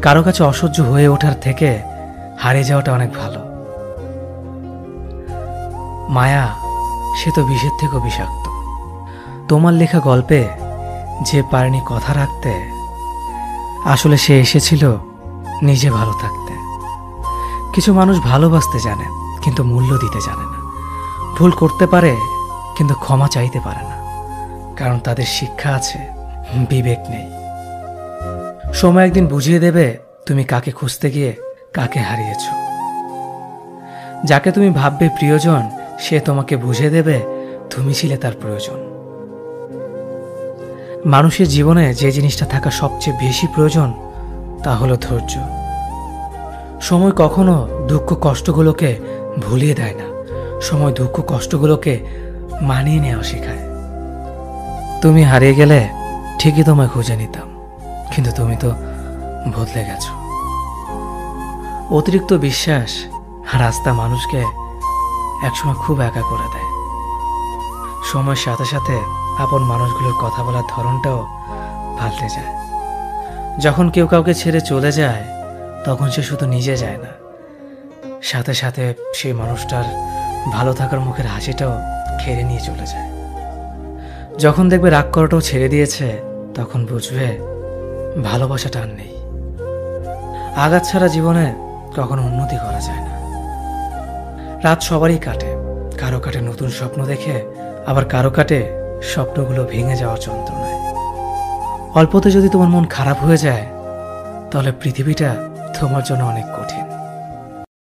কারো কাছে অসহ্য হয়ে ওঠার থেকে হারিয়ে যাওয়াটা অনেক ভালো। মায়া সে তো বিষের থেকেও বিষাক্ত। তোমার লেখা গল্পে যে পারেনি কথা রাখতে, আসলে সে এসেছিল নিজে ভালো থাকতে। কিছু মানুষ ভালোবাসতে জানে কিন্তু মূল্য দিতে জানে না। ভুল করতে পারে কিন্তু ক্ষমা চাইতে পারে না, কারণ তাদের শিক্ষা আছে, বিবেক নেই। সময় একদিন বুঝিয়ে দেবে তুমি কাকে খুঁজতে গিয়ে কাকে হারিয়েছ। যাকে তুমি ভাববে প্রিয়জন, সে তোমাকে বুঝিয়ে দেবে তুমি ছিলে তার প্রয়োজন। মানুষের জীবনে যে জিনিসটা থাকা সবচেয়ে বেশি প্রয়োজন তা হলো ধৈর্য। সময় কখনো দুঃখ কষ্টগুলোকে ভুলিয়ে দেয় না, সময় দুঃখ কষ্টগুলোকে মানিয়ে নেওয়া শেখায়। তুমি হারিয়ে গেলে ঠিকই তোমায় খুঁজে নিতাম, কিন্তু তুমি তো বদলে গেছো। অতিরিক্ত বিশ্বাস আর আস্থা মানুষকে একসময় খুব একা করে দেয়। সময়ের সাথে সাথে আপন মানুষগুলোর কথা বলার ধরনটাও পাল্টে যায়। যখন কেউ কাউকে ছেড়ে চলে যায়, তখন সে শুধু নিজে যায় না, সাথে সাথে সেই মানুষটার ভালো থাকার মুখের হাসিটাও কেড়ে নিয়ে চলে যায়। যখন দেখবে রাগ করাটাও ছেড়ে দিয়েছে, তখন বুঝবে ভালোবাসাটা আর নেই। আঘাত ছাড়া জীবনে কখনো উন্নতি করা যায় না। রাত সবারই কাটে, কারো কাটে নতুন স্বপ্ন দেখে, আবার কারো কাটে স্বপ্নগুলো ভেঙে যাওয়ার যন্ত্রণায়। অল্পতে যদি তোমার মন খারাপ হয়ে যায়, তাহলে পৃথিবীটা তোমার জন্য অনেক কঠিন।